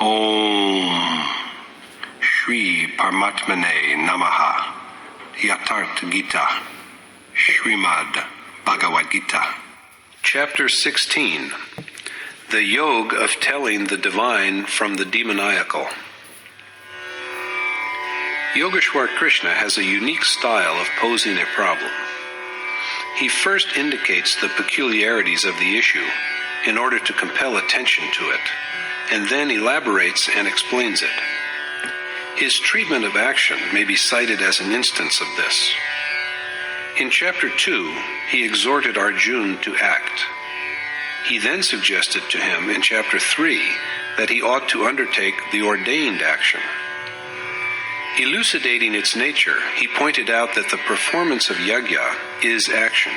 Om Shri Paramatmane Namaha. Yathartha Gita, Srimad Bhagavad Gita. Chapter 16. The Yoga of Telling the Divine from the Demoniacal. Yogeshwar Krishna has a unique style of posing a problem. He first indicates the peculiarities of the issue in order to compel attention to it, and then elaborates and explains it. His treatment of action may be cited as an instance of this. In Chapter 2, he exhorted Arjuna to act. He then suggested to him in Chapter 3 that he ought to undertake the ordained action. Elucidating its nature, he pointed out that the performance of yajna is action.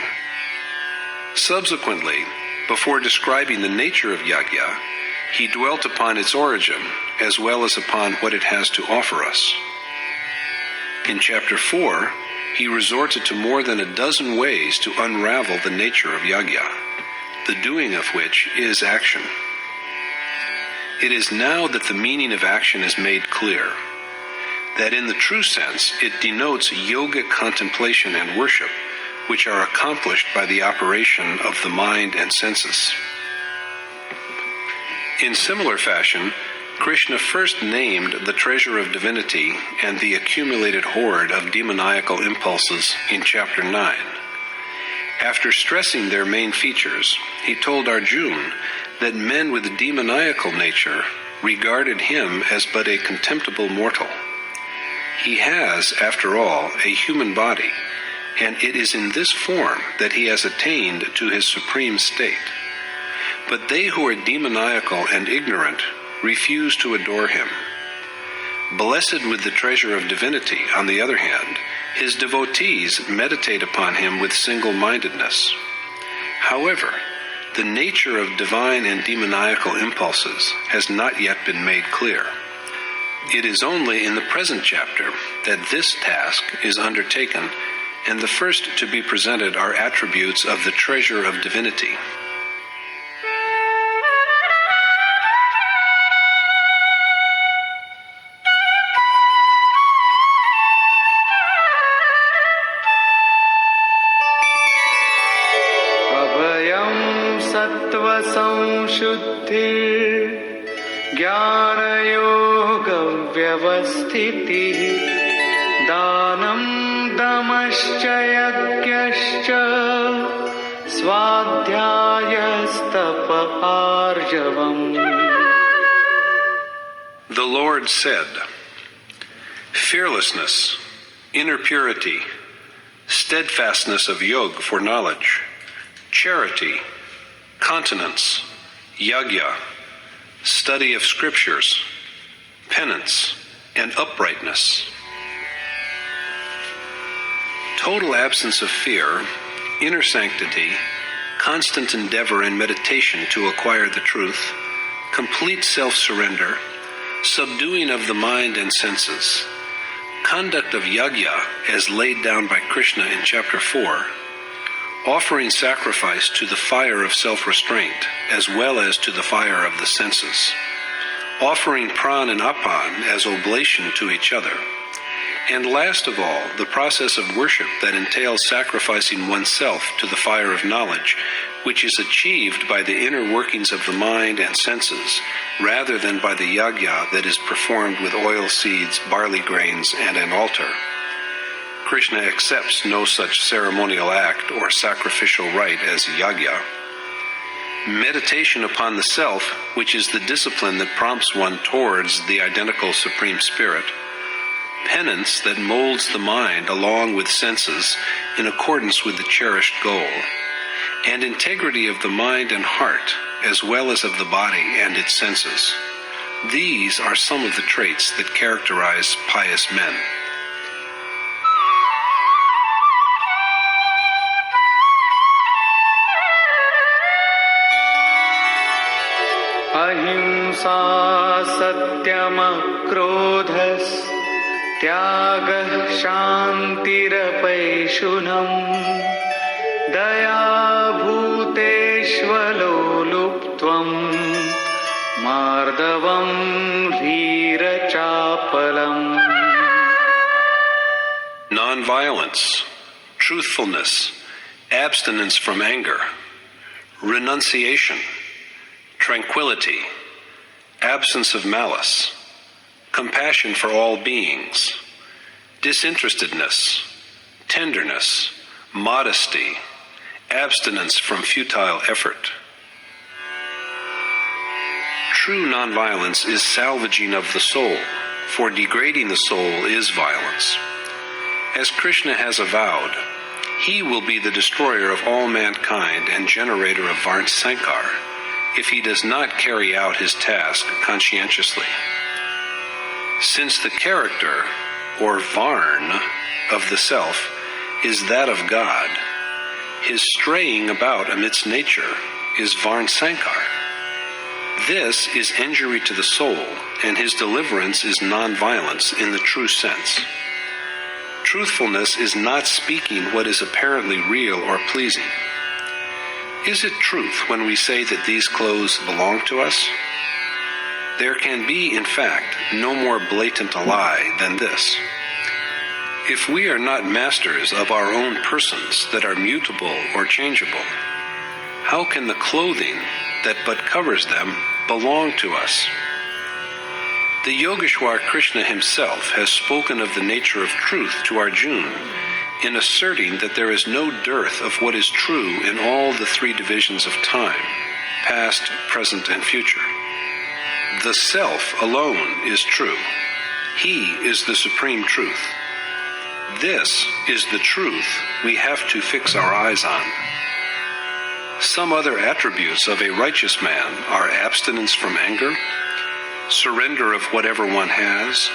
Subsequently, before describing the nature of yajna, he dwelt upon its origin as well as upon what it has to offer us. In Chapter 4, he resorted to more than a dozen ways to unravel the nature of yajna, the doing of which is action. It is now that the meaning of action is made clear, that in the true sense it denotes yogic contemplation and worship, which are accomplished by the operation of the mind and senses. In similar fashion, Krishna first named the treasure of divinity and the accumulated horde of demoniacal impulses in Chapter 9. After stressing their main features, he told Arjuna that men with a demoniacal nature regarded him as but a contemptible mortal. He has, after all, a human body, and it is in this form that he has attained to his supreme state. But they who are demoniacal and ignorant refuse to adore him. Blessed with the treasure of divinity, on the other hand, his devotees meditate upon him with single-mindedness. However, the nature of divine and demoniacal impulses has not yet been made clear. It is only in the present chapter that this task is undertaken, and the first to be presented are attributes of the treasure of divinity. व्यवस्थितिः दानं दमश्च यज्ञश्च स्वाध्यायस्तप आर्जवम्. The Lord said, fearlessness, inner purity, steadfastness of yoga for knowledge, charity, continence, yajna, study of scriptures, penance, and uprightness. Total absence of fear, inner sanctity, constant endeavor and meditation to acquire the truth, complete self-surrender, subduing of the mind and senses, conduct of yajna as laid down by Krishna in Chapter 4, offering sacrifice to the fire of self-restraint as well as to the fire of the senses, offering pran and apan as oblation to each other, and last of all, the process of worship that entails sacrificing oneself to the fire of knowledge, which is achieved by the inner workings of the mind and senses, rather than by the yajna that is performed with oil seeds, barley grains, and an altar. Krishna accepts no such ceremonial act or sacrificial rite as yajna. Meditation upon the self, which is the discipline that prompts one towards the identical Supreme Spirit, penance that molds the mind along with senses in accordance with the cherished goal, and integrity of the mind and heart as well as of the body and its senses. These are some of the traits that characterize pious men. अहिंसा सत्यमक्रोधः त्यागः शान्तिरपैशुनम् दया भूतेष्वलोलुप्त्वम् मार्दवं धीरचापलम्. Nonviolence, truthfulness, abstinence from anger, renunciation, tranquility, absence of malice, compassion for all beings, disinterestedness, tenderness, modesty, abstinence from futile effort. True nonviolence is salvaging of the soul, for degrading the soul is violence. As Krishna has avowed, he will be the destroyer of all mankind and generator of Varna Sankar if he does not carry out his task conscientiously. Since the character, or Varna, of the self is that of God, his straying about amidst nature is Varna Sankar. This is injury to the soul, and his deliverance is nonviolence in the true sense. Truthfulness is not speaking what is apparently real or pleasing. Is it truth when we say that these clothes belong to us? There can be, in fact, no more blatant a lie than this. If we are not masters of our own persons that are mutable or changeable, how can the clothing that but covers them belong to us? The Yogeshwar Krishna himself has spoken of the nature of truth to Arjuna in asserting that there is no dearth of what is true in all the three divisions of time, past, present, and future. The self alone is true. He is the supreme truth. This is the truth we have to fix our eyes on. Some other attributes of a righteous man are abstinence from anger, surrender of whatever one has,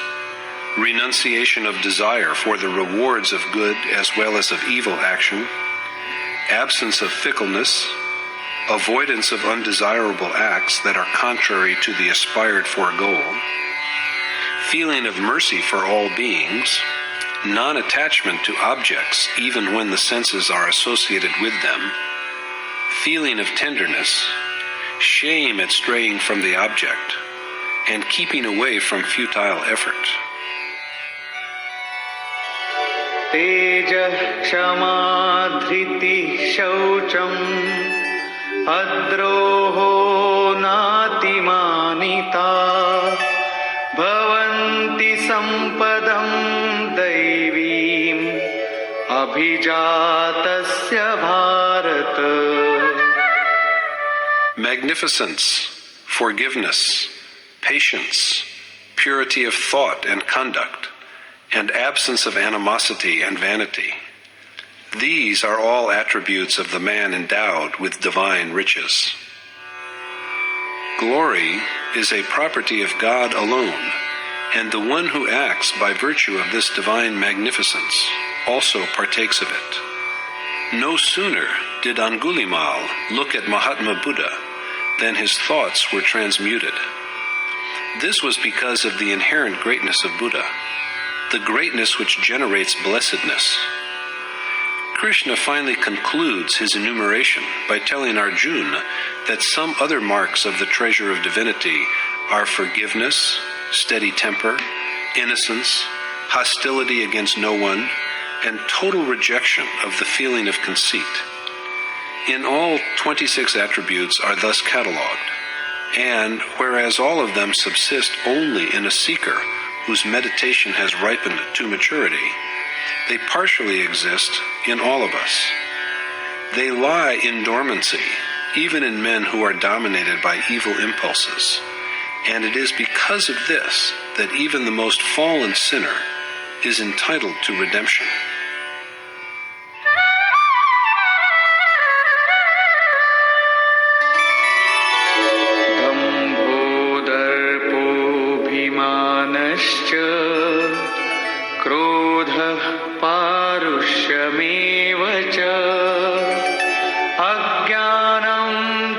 renunciation of desire for the rewards of good as well as of evil action, absence of fickleness, avoidance of undesirable acts that are contrary to the aspired for goal, feeling of mercy for all beings, non-attachment to objects even when the senses are associated with them, feeling of tenderness, shame at straying from the object, and keeping away from futile effort. Teja Kshama Dhriti Shaucham Adroho Natimanita Bhavanti Sampadam Daivim Abhijatasya Bharata. Magnificence, forgiveness, patience, purity of thought and conduct, and absence of animosity and vanity. These are all attributes of the man endowed with divine riches. Glory is a property of God alone, and the one who acts by virtue of this divine magnificence also partakes of it. No sooner did Angulimal look at Mahatma Buddha than his thoughts were transmuted. This was because of the inherent greatness of Buddha, the greatness which generates blessedness. Krishna finally concludes his enumeration by telling Arjuna that some other marks of the treasure of divinity are forgiveness, steady temper, innocence, hostility against no one, and total rejection of the feeling of conceit. In all, 26 attributes are thus catalogued, and whereas all of them subsist only in a seeker whose meditation has ripened to maturity, they partially exist in all of us. They lie in dormancy, even in men who are dominated by evil impulses, and it is because of this that even the most fallen sinner is entitled to redemption. क्रोधः पारुष्यमेव च अज्ञानं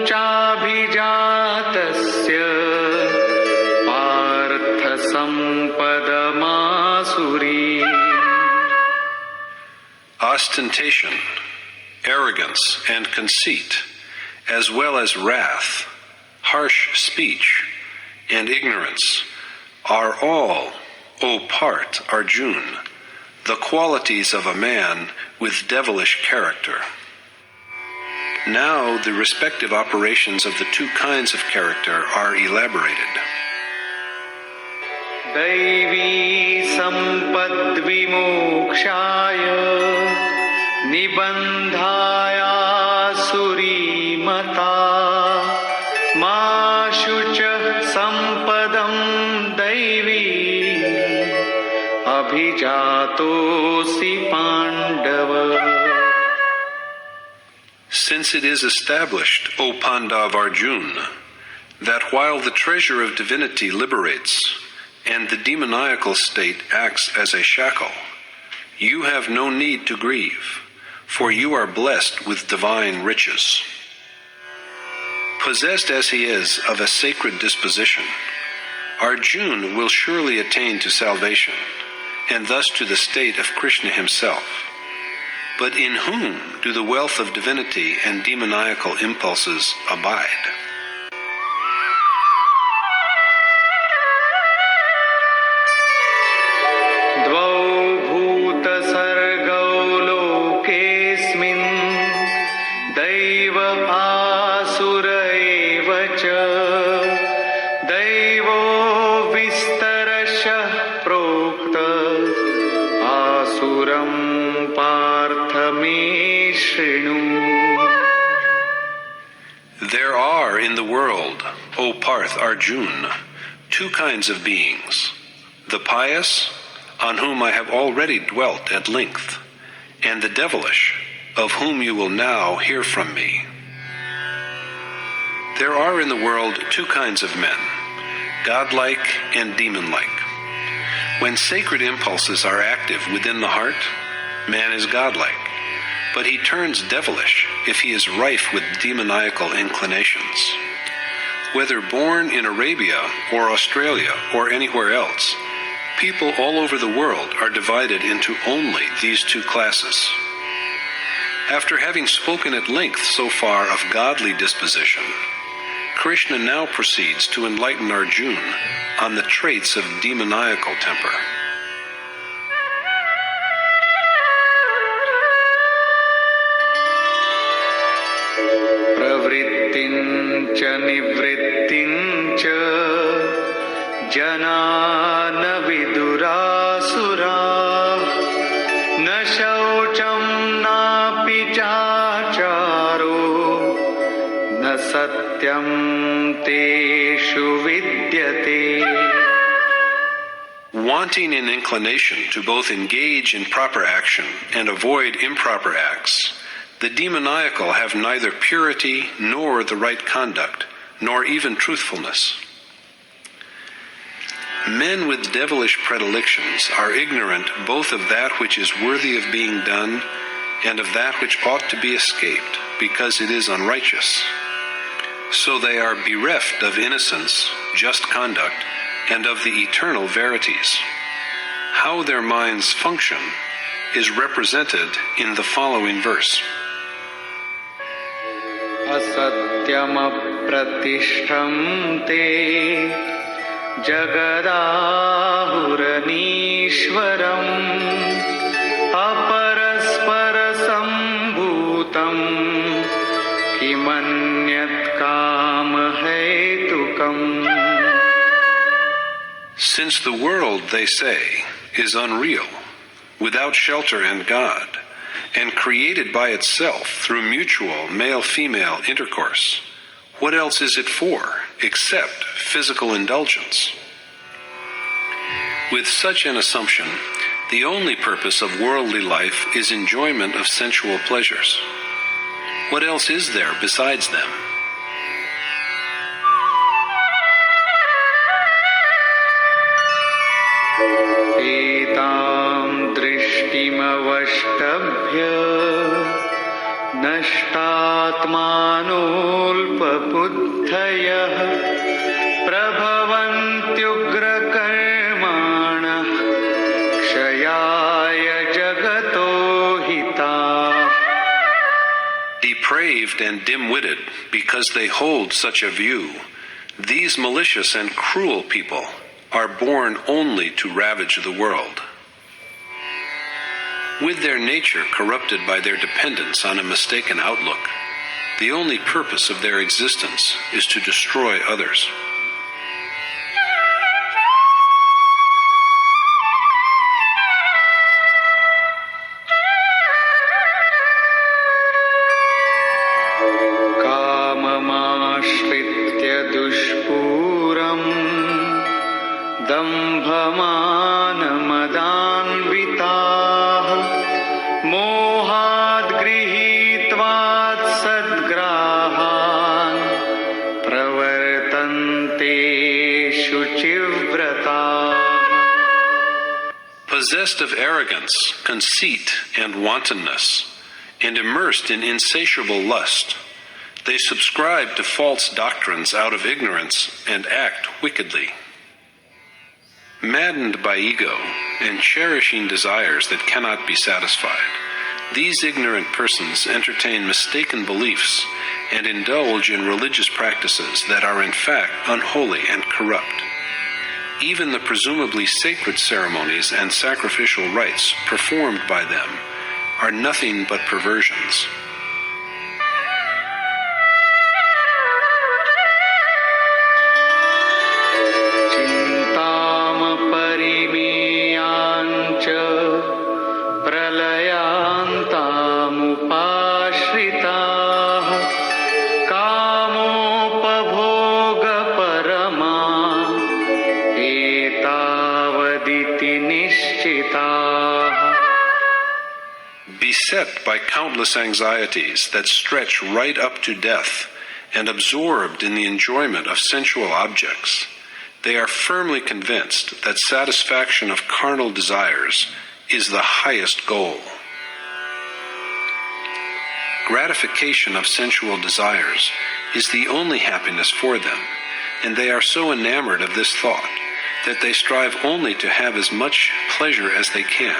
चाभिजातस्य पार्थसम्पदमासुरी. Ostentation, arrogance, and conceit, as well as wrath, harsh speech, and ignorance are all, O Parth Arjun, the qualities of a man with devilish character. Now the respective operations of the two kinds of character are elaborated. दैवी सम्पद् विमोक्षाय निबन्धाय सुरीमता मा शुचः सम्पदं दैवी अभिजातोऽसि Pandava. Since it is established, O Pandav Arjun, that while the treasure of divinity liberates, and the demoniacal state acts as a shackle, you have no need to grieve, for you are blessed with divine riches. Possessed as he is of a sacred disposition, Arjun will surely attain to salvation, and thus to the state of Krishna himself. But in whom do the wealth of divinity and demoniacal impulses abide? There are in the world, O Parth Arjun, two kinds of beings, the pious, on whom I have already dwelt at length, and the devilish, of whom you will now hear from me. There are in the world two kinds of men, godlike and demon-like. When sacred impulses are active within the heart, man is godlike, but he turns devilish if he is rife with demoniacal inclinations. Whether born in Arabia or Australia or anywhere else, people all over the world are divided into only these two classes. After having spoken at length so far of godly disposition, Krishna now proceeds to enlighten Arjun on the traits of demoniacal temper. प्रवृत्तिञ्च निवृत्तिञ्च जना न विदुरासुरा न शौचं नापि चाचारो न सत्यं तेषु विद्यते. Wanting in inclination to both engage in proper action and avoid improper acts, the demoniacal have neither purity nor the right conduct, nor even truthfulness. Men with devilish predilections are ignorant both of that which is worthy of being done and of that which ought to be escaped, because it is unrighteous. So they are bereft of innocence, just conduct, and of the eternal verities. How their minds function is represented in the following verse. असत्यमप्रतिष्ठं ते जगदाहुरनीश्वरम् अपरस्परसम्भूतं किमन्यत् कामहेतुकम्. Since the world, they say, is unreal, without shelter and God, and created by itself through mutual male-female intercourse, what else is it for except physical indulgence? With such an assumption, the only purpose of worldly life is enjoyment of sensual pleasures. What else is there besides them? एतां दृष्टिमवष्टभ्य नष्टात्मानोऽल्पबुद्धयः प्रभवन्त्युग्रकर्माणः क्षयाय जगतो हिताः. Depraved and dim-witted, because they hold such a view, These malicious and cruel people are born only to ravage the world. With their nature corrupted by their dependence on a mistaken outlook, the only purpose of their existence is to destroy others. काममाश्रित्य दुष्पूरम् दम्भमानमदान्विताः मोहाद् गृहीत्वात् सद्ग्राहान् प्रवर्तन्ते शुचिव्रताः. Possessed of arrogance, conceit, and wantonness, and immersed in insatiable lust, they subscribe to false doctrines out of ignorance and act wickedly. Maddened by ego and cherishing desires that cannot be satisfied, these ignorant persons entertain mistaken beliefs and indulge in religious practices that are in fact unholy and corrupt. Even the presumably sacred ceremonies and sacrificial rites performed by them are nothing but perversions. प्रलयान्तामुपाश्रिताः कामोपभोगपरमा एतावदिति निश्चिताः. Beset by countless anxieties that stretch right up to death and absorbed in the enjoyment of sensual objects, they are firmly convinced that satisfaction of carnal desires is the highest goal. Gratification of sensual desires is the only happiness for them, and they are so enamored of this thought that they strive only to have as much pleasure as they can,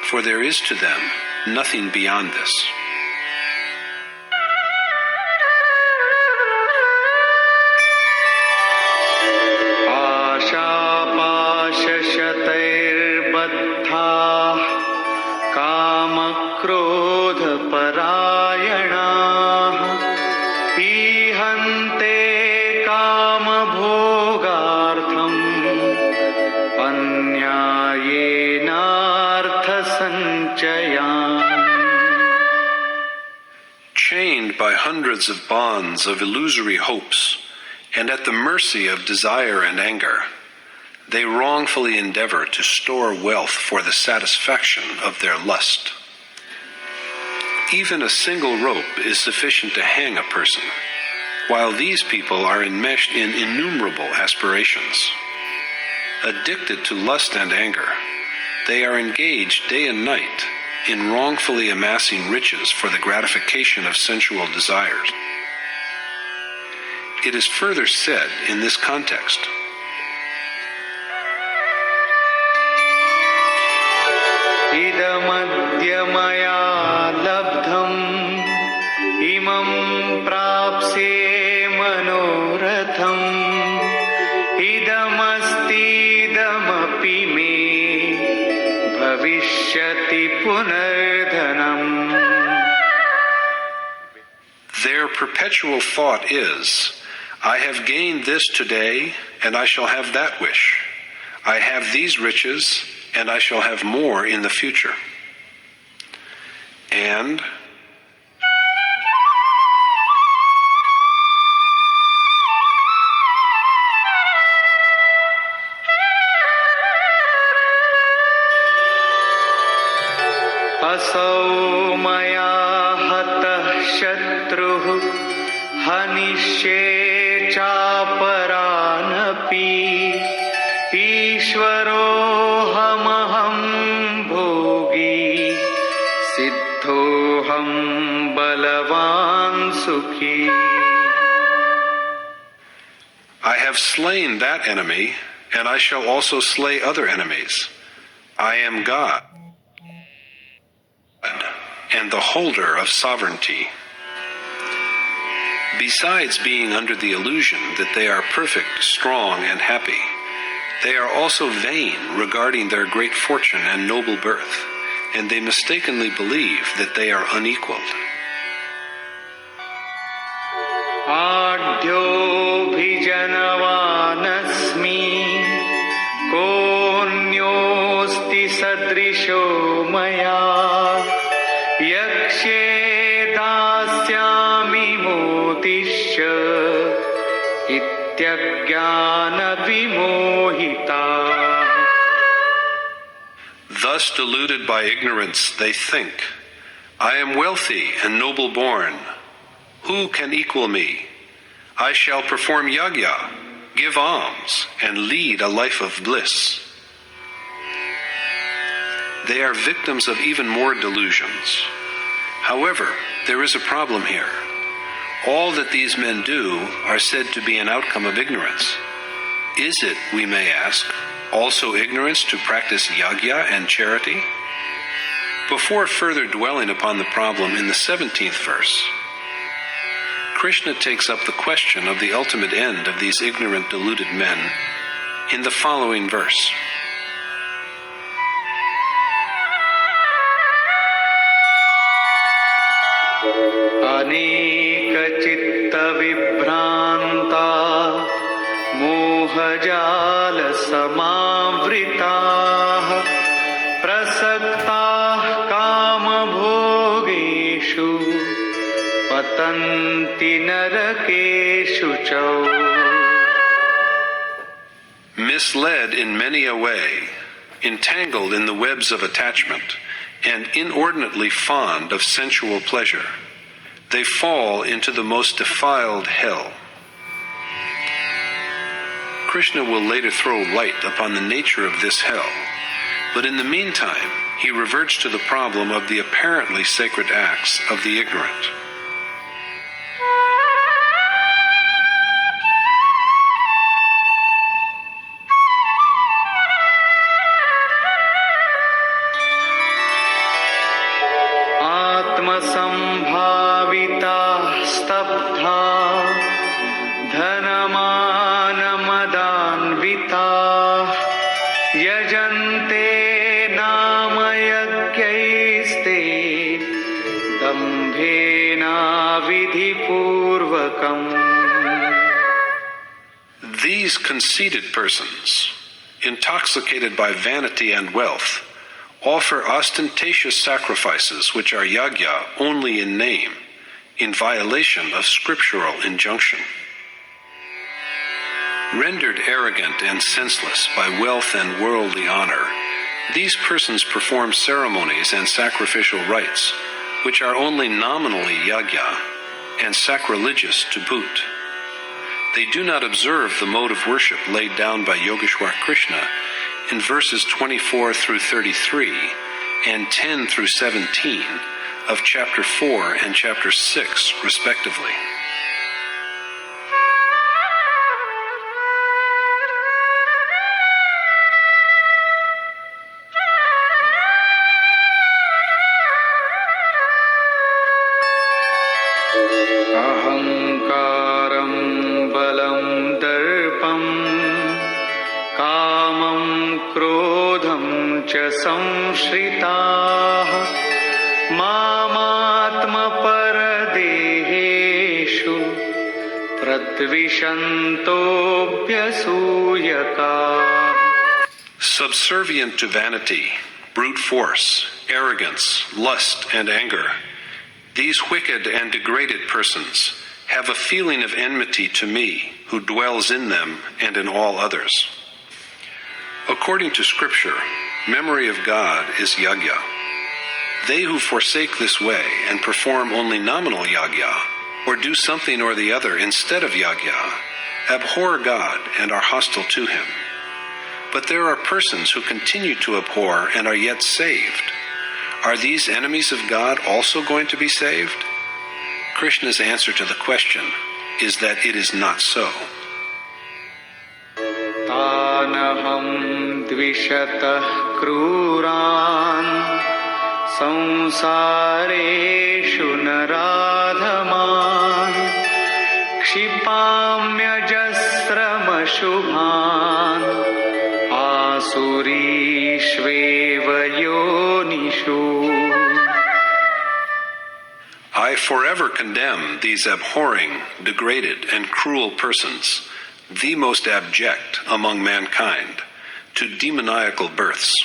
for there is to them nothing beyond this. आशापाशशतैर्बद्धाः कामक्रोधपरायणाः ईहन्ते कामभोगार्थम् अन्यायेनार्थसञ्चयान्. Chained by hundreds of bonds of illusory hopes, and at the mercy of desire and anger, they wrongfully endeavor to store wealth for the satisfaction of their lust. Even a single rope is sufficient to hang a person, while these people are enmeshed in innumerable aspirations. Addicted to lust and anger, they are engaged day and night in wrongfully amassing riches for the gratification of sensual desires. It is further said in this context, इदमद्य मया लब्धम् इमं प्राप्स्ये मनोरथम् इदमस्तीदमपि मे भविष्यति पुनर्धनम्. their perpetual thought is, I have gained this today, and I shall have that wish. I have these riches, and I shall have more in the future. And असौ मया हतः शत्रुः हनिष्ये चापरानपि ईश्वरोऽहमहं भोगी सिद्धोऽहं बलवान् सुखी. I have slain that enemy, and I shall also slay other enemies. I am God, and the holder of sovereignty. Besides being under the illusion that they are perfect, strong, and happy, they are also vain regarding their great fortune and noble birth, and they mistakenly believe that they are unequaled. आढ्योऽभिजनवानस्मि कोऽन्योऽस्ति सदृशो मया यक्ष्ये दास्यामि मोदिष्य इत्यज्ञानविमोहिताः. Thus deluded by ignorance, they think, I am wealthy and noble born. Who can equal me? I shall perform yagya, give alms, and lead a life of bliss. They are victims of even more delusions. However, there is a problem here. All that these men do are said to be an outcome of ignorance. Is it, we may ask, also ignorance to practice yagya and charity? Before further dwelling upon the problem in the 17th verse, Krishna takes up the question of the ultimate end of these ignorant, deluded men in the following verse. अनेकचित्तविभ्रान्ता मोहजालसमावृताः प्रसक्ताः कामभोगेषु पतन्ति नरकेषु च. Misled in many a way, entangled in the webs of attachment, and inordinately fond of sensual pleasure, they fall into the most defiled hell. Krishna will later throw light upon the nature of this hell, but in the meantime, he reverts to the problem of the apparently sacred acts of the ignorant. आत्मसम्भाविताः स्तब्धाः धनमानमदान्विताः यजन्ते नाम यज्ञैस्ते दम्भेनाविधिपूर्वकम्. These conceited persons, intoxicated by vanity and wealth, offer ostentatious sacrifices which are yagya only in name, in violation of scriptural injunction. Rendered arrogant and senseless by wealth and worldly honor, these persons perform ceremonies and sacrificial rites which are only nominally yagya and sacrilegious to boot. They do not observe the mode of worship laid down by Yogeshwar Krishna in verses 24 through 33 and 10 through 17 of chapter 4 and chapter 6, respectively. अहङ्कारं बलं दर्पं कामं क्रोधं च संश्रिताः मामात्मपरदेहेषु प्रद्विषन्तोऽभ्यसूयकाः. Subservient to vanity, brute force, arrogance, lust, and anger, these wicked and degraded persons have a feeling of enmity to me, who dwells in them and in all others. According to Scripture, memory of God is yagya. They who forsake this way and perform only nominal yagya, or do something or the other instead of yagya, abhor God and are hostile to him. But there are persons who continue to abhor and are yet saved. Are these enemies of God also going to be saved? Krishna's answer to the question is that it is not so. तानहं द्विषतः क्रूरान् संसारेषु नराधमान् क्षिपाम्यजस्रमशुभान् आसुरीष्वेव योनिषु. I forever condemn these abhorring, degraded, and cruel persons, the most abject among mankind, to demoniacal births.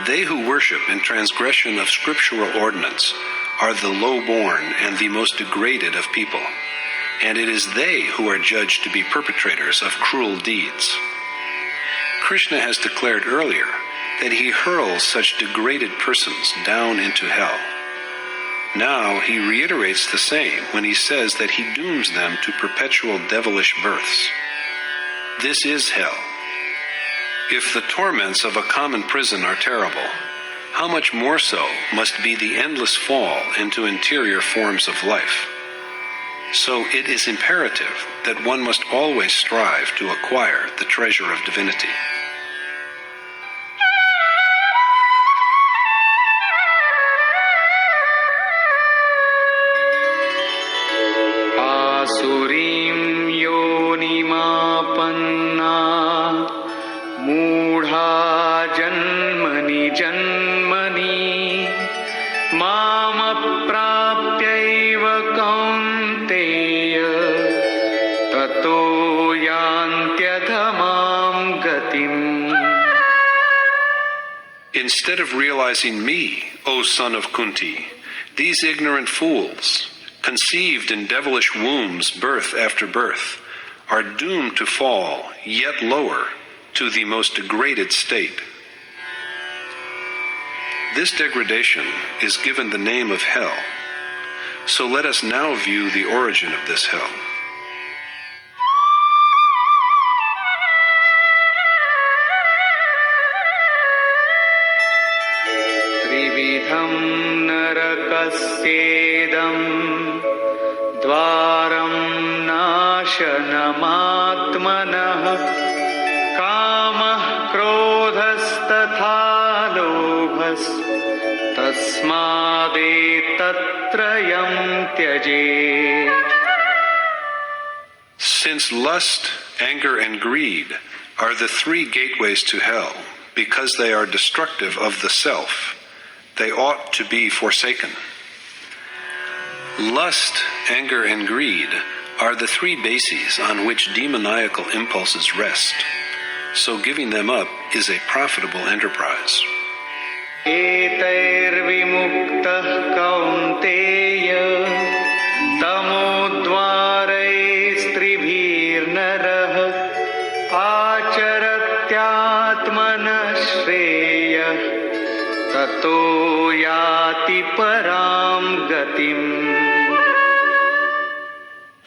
They who worship in transgression of scriptural ordinance are the low-born and the most degraded of people, and it is they who are judged to be perpetrators of cruel deeds. Krishna has declared earlier that he hurls such degraded persons down into hell. Now he reiterates the same when he says that he dooms them to perpetual devilish births. This is hell. If the torments of a common prison are terrible, how much more so must be the endless fall into interior forms of life. So it is imperative that one must always strive to acquire the treasure of divinity. आसुरीं योनिमापन्ना मूढा जन्मनि जन्मनि मामप्राप्यैव कौन्तेय ततो यान्त्यधमां गतिम्. Instead of realizing me, O son of Kunti, these ignorant fools, conceived in devilish wombs birth after birth, are doomed to fall yet lower to the most degraded state. This degradation is given the name of hell. So let us now view the origin of this hell. त्रिविधं नरकस्येदम् द्वारं नाशनमात्मनः कामः क्रोधस्तथा लोभस् तस्मादेतत्त्रयं त्यजेत्. Since lust, anger, and greed are the three gateways to hell, because they are destructive of the self, they ought to be forsaken. Lust, anger, and greed are the three bases on which demoniacal impulses rest, so giving them up is a profitable enterprise. एतैर्विमुक्तः कौन्तेय तमोद्वारैस्त्रिभिर्नरः आचरत्यात्मनः श्रेयः ततो याति परां गतिम्.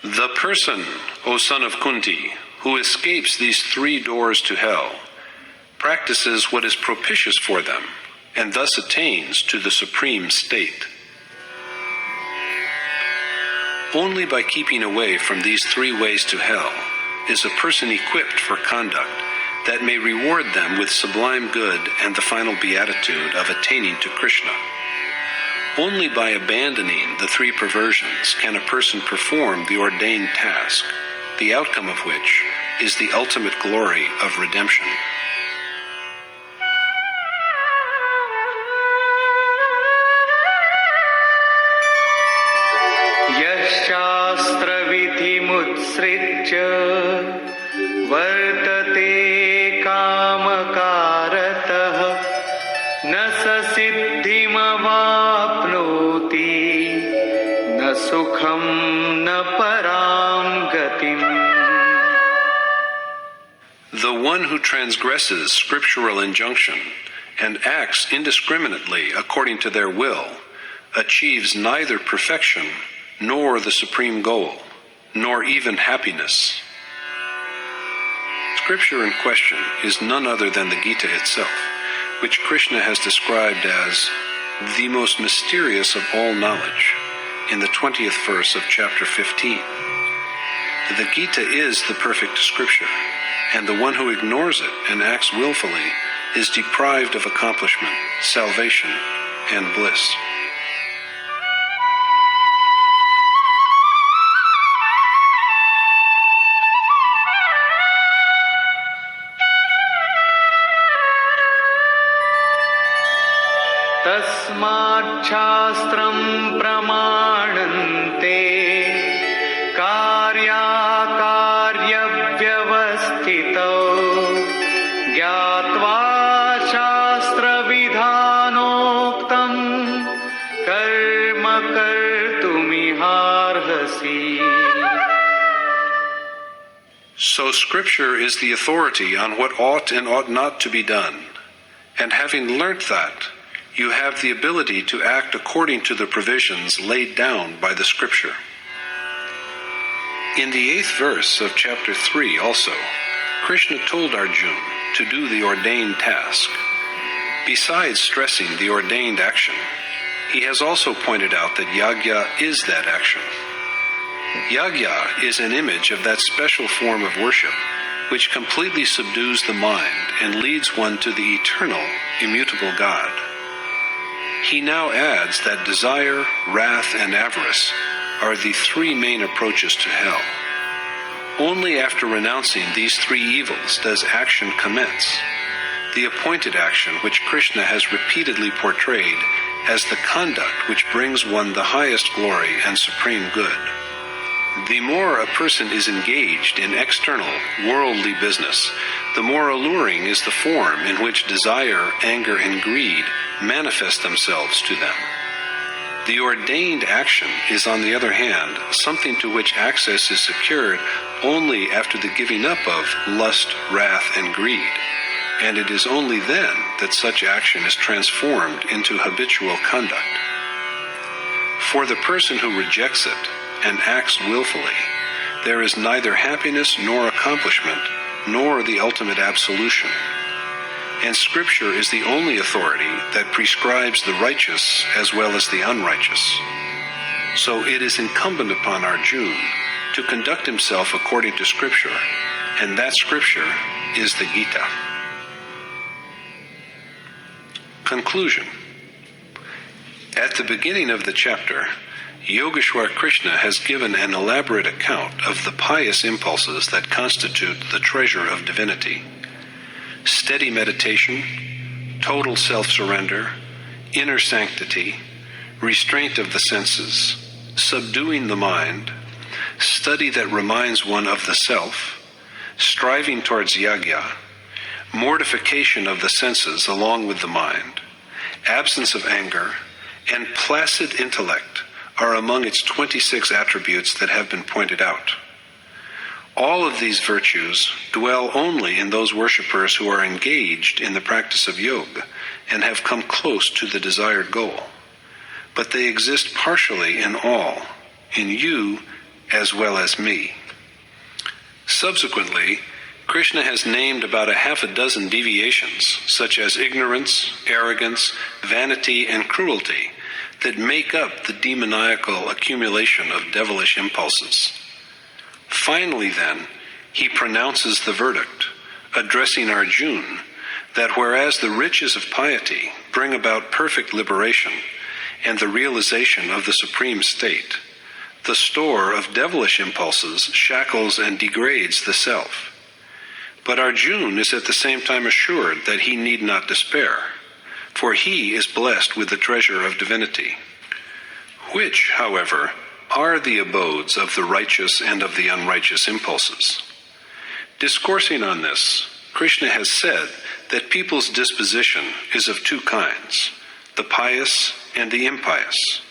The person, O son of Kunti, who escapes these three doors to hell, practices what is propitious for them, and thus attains to the supreme state. Only by keeping away from these three ways to hell is a person equipped for conduct that may reward them with sublime good and the final beatitude of attaining to Krishna. Only by abandoning the three perversions can a person perform the ordained task, the outcome of which is the ultimate glory of redemption. यशास्त्रविधिमुत्सृज्य वर्तते कामकारतः न स सिद्धिमवाप्नोति न सुखं न परां गतिम्. The one who transgresses scriptural injunction and acts indiscriminately according to their will achieves neither perfection nor the supreme goal, nor even happiness. Scripture in question is none other than the Gita itself, which Krishna has described as the most mysterious of all knowledge in the 20th verse of chapter 15. The Gita is the perfect scripture, and the one who ignores it and acts willfully is deprived of accomplishment, salvation, and bliss. तस्माच्छास्त्रं प्रमाणन्ते कार्याकार्यव्यवस्थितौ ज्ञात्वा शास्त्रविधानोक्तं कर्म कर्तुमिहार्हसि. So Scripture is the authority on what ought and ought not to be done. And having learnt that, you have the ability to act according to the provisions laid down by the Scripture. In the 8th verse of chapter 3 also, Krishna told Arjuna to do the ordained task. Besides stressing the ordained action, he has also pointed out that yagya is that action. Yagya is an image of that special form of worship which completely subdues the mind and leads one to the eternal, immutable God. He now adds that desire, wrath, and avarice are the three main approaches to hell. Only after renouncing these three evils does action commence, the appointed action which Krishna has repeatedly portrayed as the conduct which brings one the highest glory and supreme good. The more a person is engaged in external, worldly business, the more alluring is the form in which desire, anger, and greed manifest themselves to them. The ordained action is, on the other hand, something to which access is secured only after the giving up of lust, wrath, and greed, and it is only then that such action is transformed into habitual conduct. For the person who rejects it and acts willfully, there is neither happiness nor accomplishment, nor the ultimate absolution. And Scripture is the only authority that prescribes the righteous as well as the unrighteous. So it is incumbent upon Arjuna to conduct himself according to Scripture, and that Scripture is the Gita. Conclusion. At the beginning of the chapter, Yogeshwar Krishna has given an elaborate account of the pious impulses that constitute the treasure of divinity. Steady meditation, total self-surrender, inner sanctity, restraint of the senses, subduing the mind, study that reminds one of the self, striving towards yagya, mortification of the senses along with the mind, absence of anger, and placid intellect are among its 26 attributes that have been pointed out. All of these virtues dwell only in those worshippers who are engaged in the practice of yoga and have come close to the desired goal. But they exist partially in all, in you as well as me. Subsequently, Krishna has named about 6 deviations, such as ignorance, arrogance, vanity, and cruelty, that make up the demoniacal accumulation of devilish impulses. Finally, then, he pronounces the verdict, addressing Arjuna, that whereas the riches of piety bring about perfect liberation and the realization of the supreme state, the store of devilish impulses shackles and degrades the self. But Arjuna is at the same time assured that he need not despair, for he is blessed with the treasure of divinity. Which, however, are the abodes of the righteous and of the unrighteous impulses? Discoursing on this, Krishna has said that people's disposition is of 2 kinds, the pious and the impious.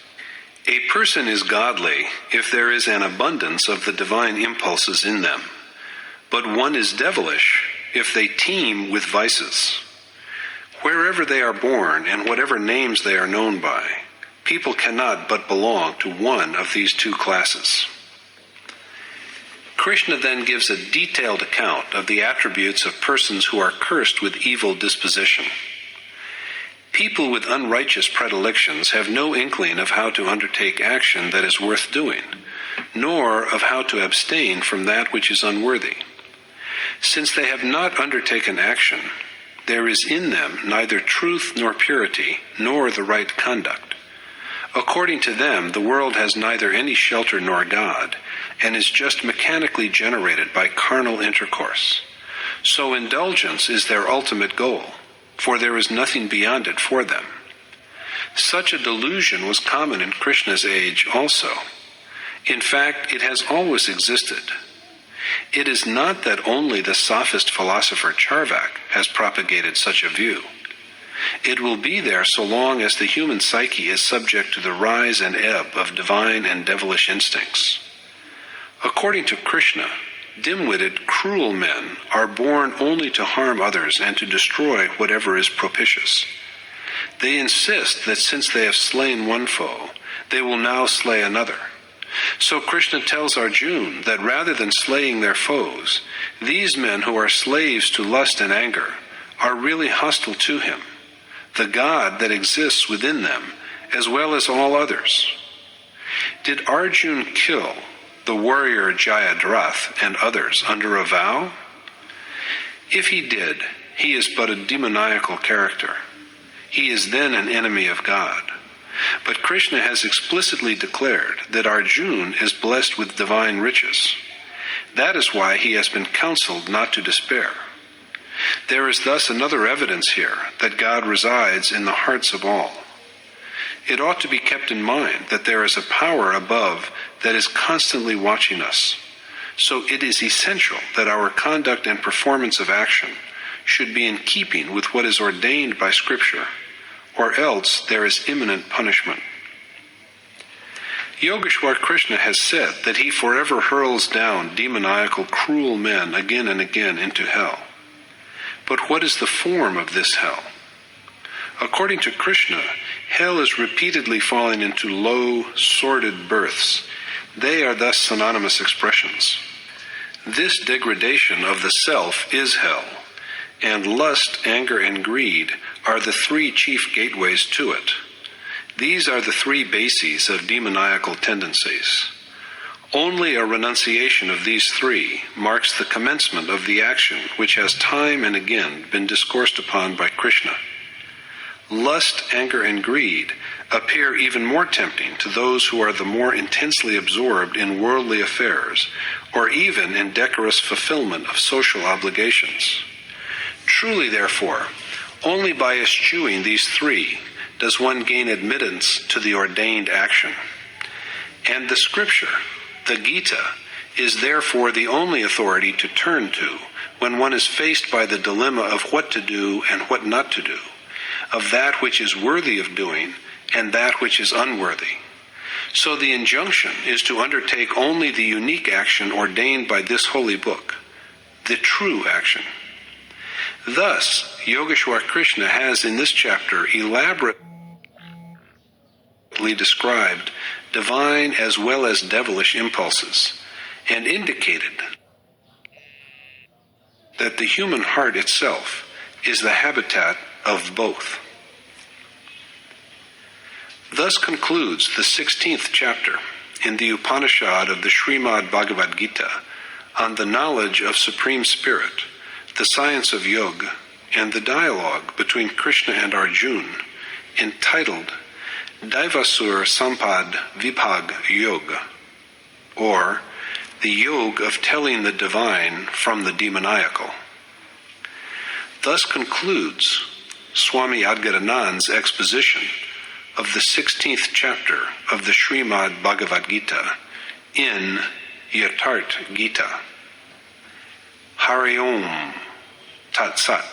A person is godly if there is an abundance of the divine impulses in them, but one is devilish if they teem with vices. Wherever they are born and whatever names they are known by, people cannot but belong to one of these 2 classes. Krishna then gives a detailed account of the attributes of persons who are cursed with evil disposition. People with unrighteous predilections have no inkling of how to undertake action that is worth doing, nor of how to abstain from that which is unworthy. Since they have not undertaken action, there is in them neither truth nor purity, nor the right conduct. According to them, the world has neither any shelter nor God, and is just mechanically generated by carnal intercourse. So indulgence is their ultimate goal, for there is nothing beyond it for them. Such a delusion was common in Krishna's age also. In fact, it has always existed. It is not that only the sophist philosopher Charvak has propagated such a view. It will be there so long as the human psyche is subject to the rise and ebb of divine and devilish instincts. According to Krishna, dim-witted, cruel men are born only to harm others and to destroy whatever is propitious. They insist that since they have slain one foe, they will now slay another. So Krishna tells Arjuna that rather than slaying their foes, these men who are slaves to lust and anger are really hostile to him, the God that exists within them, as well as all others. Did Arjuna kill the warrior Jayadratha and others under a vow? If he did, he is but a demoniacal character. He is then an enemy of God. But Krishna has explicitly declared that Arjuna is blessed with divine riches. That is why he has been counseled not to despair. There is thus another evidence here that God resides in the hearts of all. It ought to be kept in mind that there is a power above that is constantly watching us. So it is essential that our conduct and performance of action should be in keeping with what is ordained by Scripture, or else there is imminent punishment. Yogeshwar Krishna has said that he forever hurls down demoniacal, cruel men again and again into hell. But what is the form of this hell? According to Krishna, hell is repeatedly falling into low, sordid births. They are thus synonymous expressions. This degradation of the self is hell, and lust, anger, and greed are the three chief gateways to it. These are the three bases of demoniacal tendencies. Only a renunciation of these three marks the commencement of the action which has time and again been discoursed upon by Krishna. Lust, anger, and greed appear even more tempting to those who are the more intensely absorbed in worldly affairs, or even in decorous fulfillment of social obligations. Truly, therefore, only by eschewing these three does one gain admittance to the ordained action. And the Scripture, the Gita, is therefore the only authority to turn to when one is faced by the dilemma of what to do and what not to do, of that which is worthy of doing and that which is unworthy. So the injunction is to undertake only the unique action ordained by this holy book, the true action. Thus, Yogeshwar Krishna has in this chapter elaborately described divine as well as devilish impulses, and indicated that the human heart itself is the habitat of both. Thus concludes the 16th chapter in the Upanishad of the Srimad Bhagavad Gita on the knowledge of Supreme Spirit, the science of yoga, and the dialogue between Krishna and Arjuna, entitled Daivasur Sampad Vibhag Yoga, or the yoga of telling the divine from the demoniacal. Thus concludes Swami Adgadanand's exposition of the 16th chapter of the Srimad Bhagavad Gita in Yatharth Gita. Hari Om Tat Sat.